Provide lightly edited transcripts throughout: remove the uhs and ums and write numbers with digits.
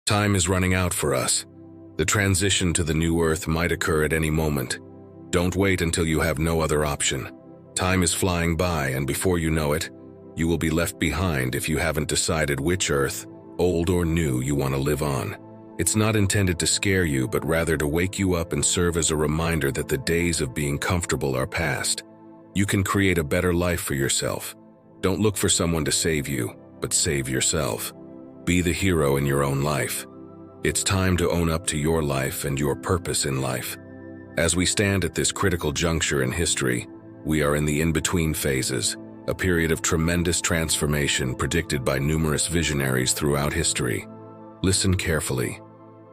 Time is running out for us. The transition to the new Earth might occur at any moment. Don't wait until you have no other option. Time is flying by, and before you know it, you will be left behind if you haven't decided which Earth, old or new, you want to live on. It's not intended to scare you, but rather to wake you up and serve as a reminder that the days of being comfortable are past. You can create a better life for yourself. Don't look for someone to save you, but save yourself. Be the hero in your own life. It's time to own up to your life and your purpose in life. As we stand at this critical juncture in history, we are in the in-between phases, a period of tremendous transformation predicted by numerous visionaries throughout history. Listen carefully.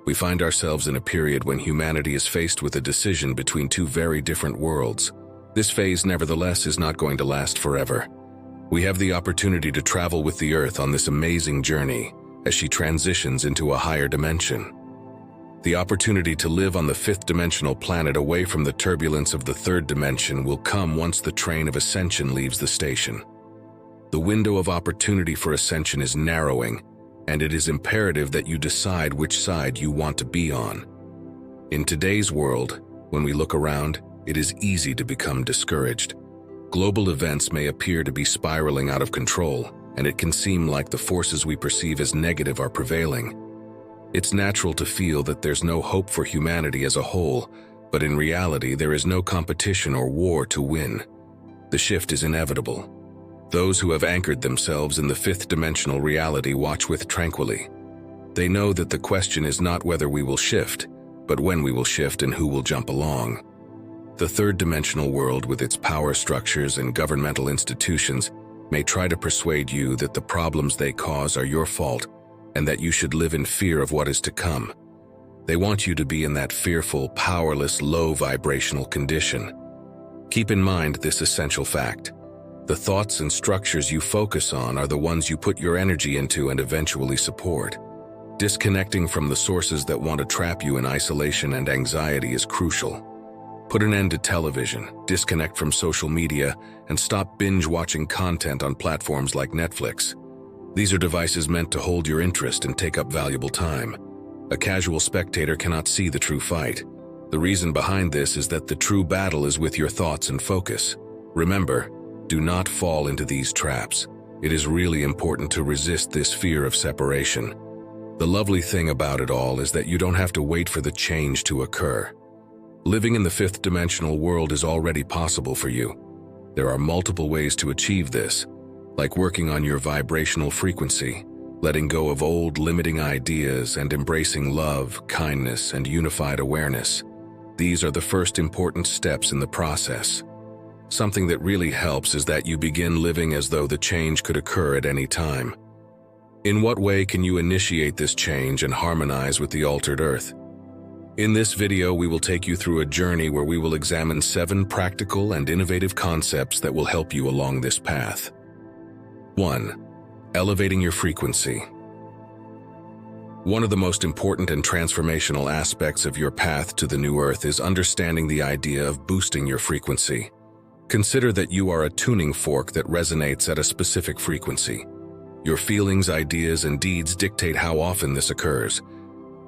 We find ourselves in a period when humanity is faced with a decision between two very different worlds. This phase, nevertheless, is not going to last forever. We have the opportunity to travel with the Earth on this amazing journey as she transitions into a higher dimension. The opportunity to live on the fifth dimensional planet away from the turbulence of the third dimension will come once the train of ascension leaves the station. The window of opportunity for ascension is narrowing, and it is imperative that you decide which side you want to be on. In today's world, when we look around, it is easy to become discouraged. Global events may appear to be spiraling out of control, and it can seem like the forces we perceive as negative are prevailing. It's natural to feel that there's no hope for humanity as a whole, but in reality there is no competition or war to win. The shift is inevitable. Those who have anchored themselves in the fifth dimensional reality watch with tranquility. They know that the question is not whether we will shift, but when we will shift and who will jump along. The third dimensional world, with its power structures and governmental institutions, may try to persuade you that the problems they cause are your fault and that you should live in fear of what is to come. They want you to be in that fearful, powerless, low vibrational condition. Keep in mind this essential fact. The thoughts and structures you focus on are the ones you put your energy into and eventually support. Disconnecting from the sources that want to trap you in isolation and anxiety is crucial. Put an end to television, disconnect from social media, and stop binge-watching content on platforms like Netflix. These are devices meant to hold your interest and take up valuable time. A casual spectator cannot see the true fight. The reason behind this is that the true battle is with your thoughts and focus. Remember, do not fall into these traps. It is really important to resist this fear of separation. The lovely thing about it all is that you don't have to wait for the change to occur. Living in the fifth dimensional world is already possible for you. There are multiple ways to achieve this, like working on your vibrational frequency, letting go of old limiting ideas, and embracing love, kindness, and unified awareness. These are the first important steps in the process. Something that really helps is that you begin living as though the change could occur at any time. In what way can you initiate this change and harmonize with the altered Earth? In this video, we will take you through a journey where we will examine 7 practical and innovative concepts that will help you along this path. 1. Elevating your frequency. One of the most important and transformational aspects of your path to the new Earth is understanding the idea of boosting your frequency. Consider that you are a tuning fork that resonates at a specific frequency. Your feelings, ideas, and deeds dictate how often this occurs.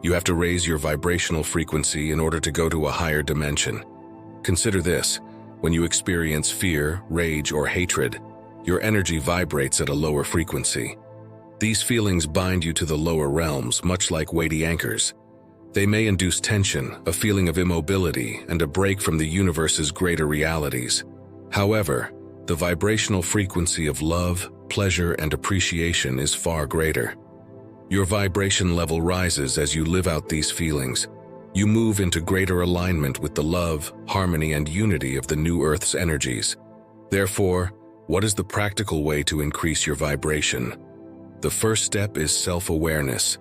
You have to raise your vibrational frequency in order to go to a higher dimension. Consider this: when you experience fear, rage, or hatred, your energy vibrates at a lower frequency. These feelings bind you to the lower realms, much like weighty anchors. They may induce tension, a feeling of immobility, and a break from the universe's greater realities. However, the vibrational frequency of love, pleasure, and appreciation is far greater. Your vibration level rises as you live out these feelings. You move into greater alignment with the love, harmony, and unity of the new Earth's energies. Therefore, what is the practical way to increase your vibration? The first step is self-awareness.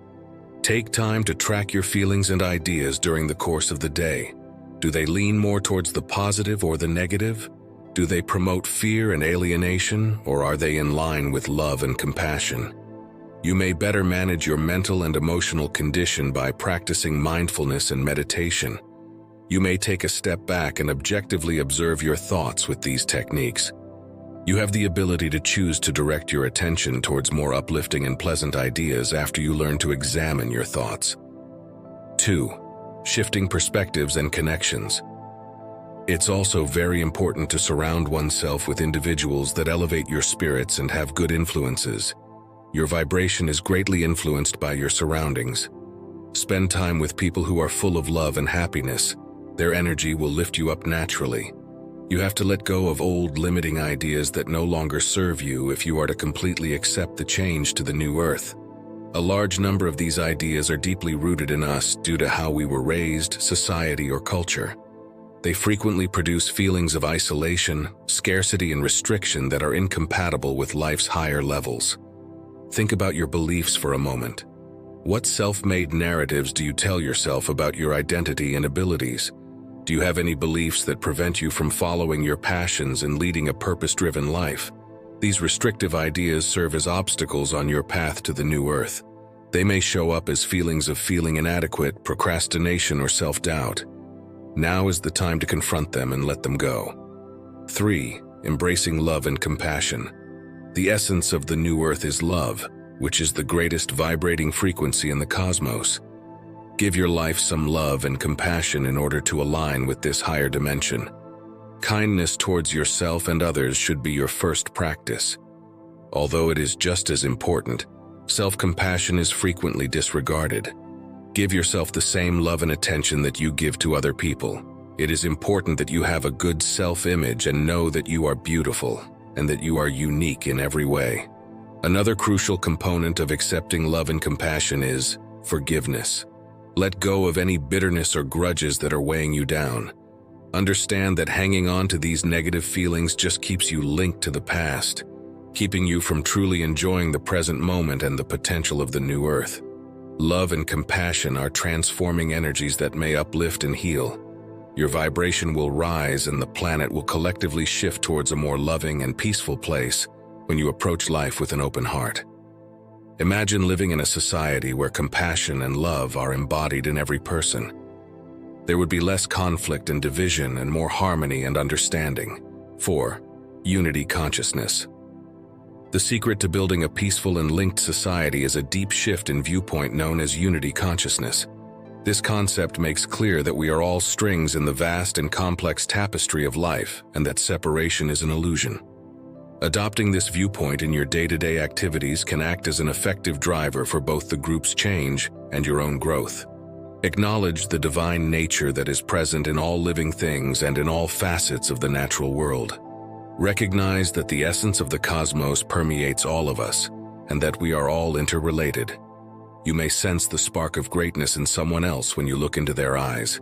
Take time to track your feelings and ideas during the course of the day. Do they lean more towards the positive or the negative? Do they promote fear and alienation, or are they in line with love and compassion? You may better manage your mental and emotional condition by practicing mindfulness and meditation. You may take a step back and objectively observe your thoughts with these techniques. You have the ability to choose to direct your attention towards more uplifting and pleasant ideas after you learn to examine your thoughts. 2. Shifting perspectives and connections. It's also very important to surround oneself with individuals that elevate your spirits and have good influences. Your vibration is greatly influenced by your surroundings. Spend time with people who are full of love and happiness. Their energy will lift you up naturally. You have to let go of old limiting ideas that no longer serve you if you are to completely accept the change to the new earth. A large number of these ideas are deeply rooted in us due to how we were raised, society, or culture. They frequently produce feelings of isolation, scarcity, and restriction that are incompatible with life's higher levels. Think about your beliefs for a moment. What self-made narratives do you tell yourself about your identity and abilities? Do you have any beliefs that prevent you from following your passions and leading a purpose-driven life? These restrictive ideas serve as obstacles on your path to the new earth. They may show up as feelings of feeling inadequate, procrastination, or self-doubt. Now is the time to confront them and let them go. 3. Embracing love and compassion. The essence of the new earth is love, which is the greatest vibrating frequency in the cosmos. Give your life some love and compassion in order to align with this higher dimension. Kindness towards yourself and others should be your first practice. Although it is just as important, self-compassion is frequently disregarded. Give yourself the same love and attention that you give to other people. It is important that you have a good self-image and know that you are beautiful and that you are unique in every way. Another crucial component of accepting love and compassion is forgiveness. Let go of any bitterness or grudges that are weighing you down. Understand that hanging on to these negative feelings just keeps you linked to the past, keeping you from truly enjoying the present moment and the potential of the new earth. Love and compassion are transforming energies that may uplift and heal. Your vibration will rise and the planet will collectively shift towards a more loving and peaceful place when you approach life with an open heart. Imagine living in a society where compassion and love are embodied in every person. There would be less conflict and division and more harmony and understanding. 4. Unity consciousness. The secret to building a peaceful and linked society is a deep shift in viewpoint known as unity consciousness. This concept makes clear that we are all strings in the vast and complex tapestry of life and that separation is an illusion. Adopting this viewpoint in your day-to-day activities can act as an effective driver for both the group's change and your own growth. Acknowledge the divine nature that is present in all living things and in all facets of the natural world. Recognize that the essence of the cosmos permeates all of us and that we are all interrelated. You may sense the spark of greatness in someone else when you look into their eyes.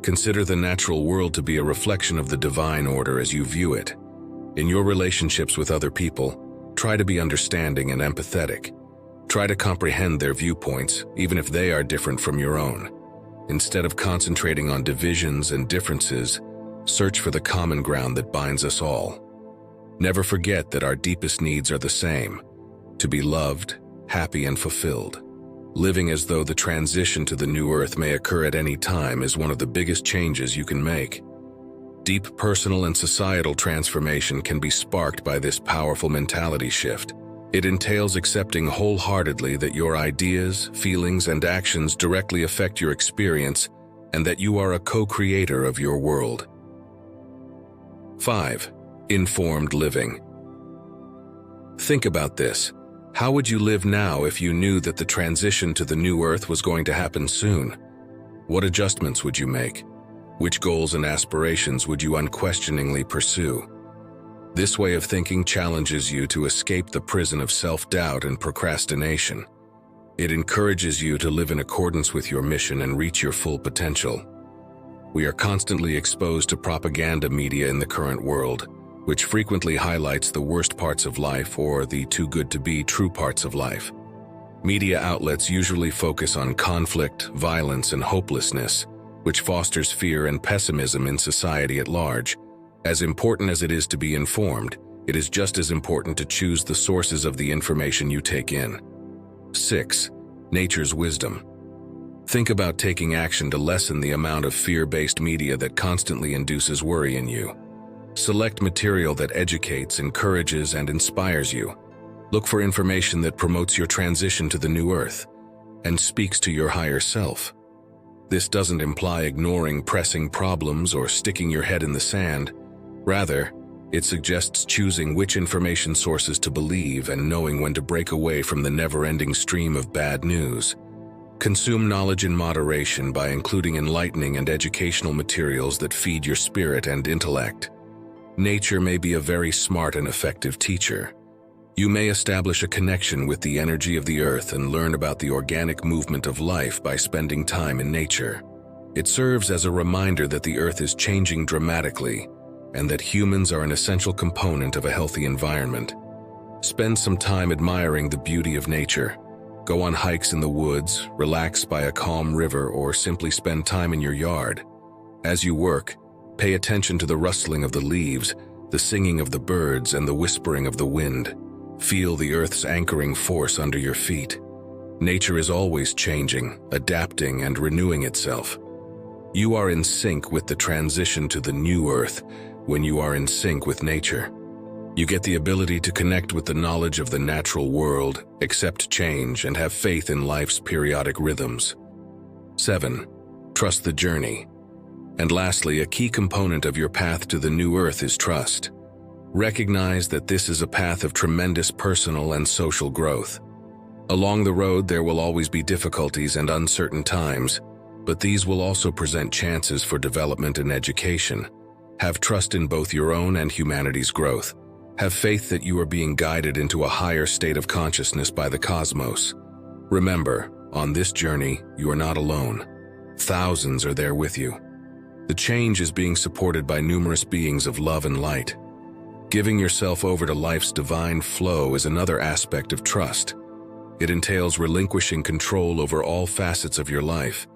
Consider the natural world to be a reflection of the divine order as you view it. In your relationships with other people, try to be understanding and empathetic. Try to comprehend their viewpoints, even if they are different from your own. Instead of concentrating on divisions and differences, search for the common ground that binds us all. Never forget that our deepest needs are the same: to be loved, happy, and fulfilled. Living as though the transition to the new earth may occur at any time is one of the biggest changes you can make. Deep personal and societal transformation can be sparked by this powerful mentality shift. It entails accepting wholeheartedly that your ideas, feelings, and actions directly affect your experience and that you are a co-creator of your world. 5. Informed living. Think about this. How would you live now if you knew that the transition to the new earth was going to happen soon? What adjustments would you make? Which goals and aspirations would you unquestioningly pursue? This way of thinking challenges you to escape the prison of self-doubt and procrastination. It encourages you to live in accordance with your mission and reach your full potential. We are constantly exposed to propaganda media in the current world, which frequently highlights the worst parts of life or the too-good-to-be true parts of life. Media outlets usually focus on conflict, violence, and hopelessness, which fosters fear and pessimism in society at large. As important as it is to be informed, it is just as important to choose the sources of the information you take in. 6. Nature's wisdom. Think about taking action to lessen the amount of fear-based media that constantly induces worry in you. Select material that educates, encourages, and inspires you. Look for information that promotes your transition to the new earth and speaks to your higher self. This doesn't imply ignoring pressing problems or sticking your head in the sand. Rather, it suggests choosing which information sources to believe and knowing when to break away from the never-ending stream of bad news. Consume knowledge in moderation by including enlightening and educational materials that feed your spirit and intellect. Nature may be a very smart and effective teacher. You may establish a connection with the energy of the earth and learn about the organic movement of life by spending time in nature. It serves as a reminder that the earth is changing dramatically and that humans are an essential component of a healthy environment. Spend some time admiring the beauty of nature. Go on hikes in the woods, relax by a calm river, or simply spend time in your yard. As you work, pay attention to the rustling of the leaves, the singing of the birds, and the whispering of the wind. Feel the earth's anchoring force under your feet. Nature is always changing, adapting, and renewing itself. You are in sync with the transition to the new earth when you are in sync with nature. You get the ability to connect with the knowledge of the natural world, accept change, and have faith in life's periodic rhythms. 7. Trust the journey. And lastly, a key component of your path to the new earth is trust. Recognize that this is a path of tremendous personal and social growth. Along the road, there will always be difficulties and uncertain times, but these will also present chances for development and education. Have trust in both your own and humanity's growth. Have faith that you are being guided into a higher state of consciousness by the cosmos. Remember, on this journey, you are not alone. Thousands are there with you. The change is being supported by numerous beings of love and light. Giving yourself over to life's divine flow is another aspect of trust. It entails relinquishing control over all facets of your life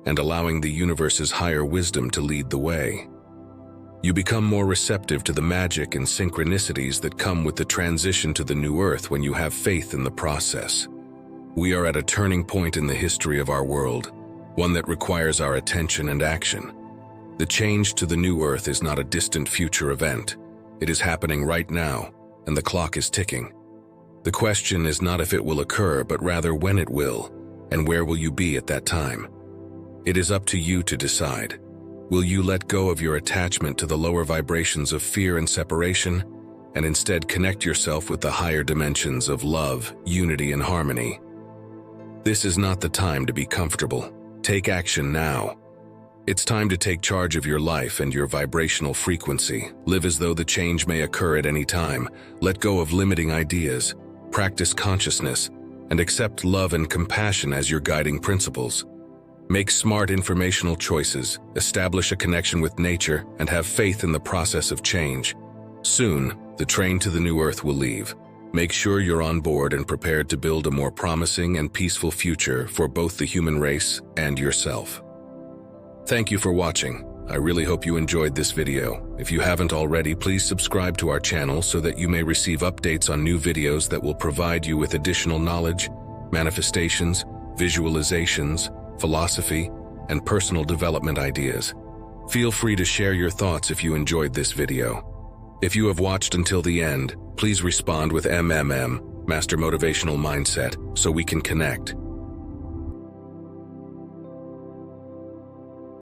and allowing the universe's higher wisdom to lead the way. You become more receptive to the magic and synchronicities that come with the transition to the new earth when you have faith in the process. We are at a turning point in the history of our world, one that requires our attention and action. The change to the new earth is not a distant future event. It is happening right now, and the clock is ticking. The question is not if it will occur, but rather when it will, and where will you be at that time. It is up to you to decide. Will you let go of your attachment to the lower vibrations of fear and separation, and instead connect yourself with the higher dimensions of love, unity, and harmony? This is not the time to be comfortable. Take action now. It's time to take charge of your life and your vibrational frequency. Live as though the change may occur at any time. Let go of limiting ideas. Practice consciousness, and accept love and compassion as your guiding principles. Make smart informational choices, establish a connection with nature, and have faith in the process of change. Soon, the train to the new earth will leave. Make sure you're on board and prepared to build a more promising and peaceful future for both the human race and yourself. Thank you for watching. I really hope you enjoyed this video. If you haven't already, please subscribe to our channel so that you may receive updates on new videos that will provide you with additional knowledge, manifestations, visualizations, philosophy, and personal development ideas. Feel free to share your thoughts if you enjoyed this video. If you have watched until the end, please respond with MMM, Master Motivational Mindset, so we can connect.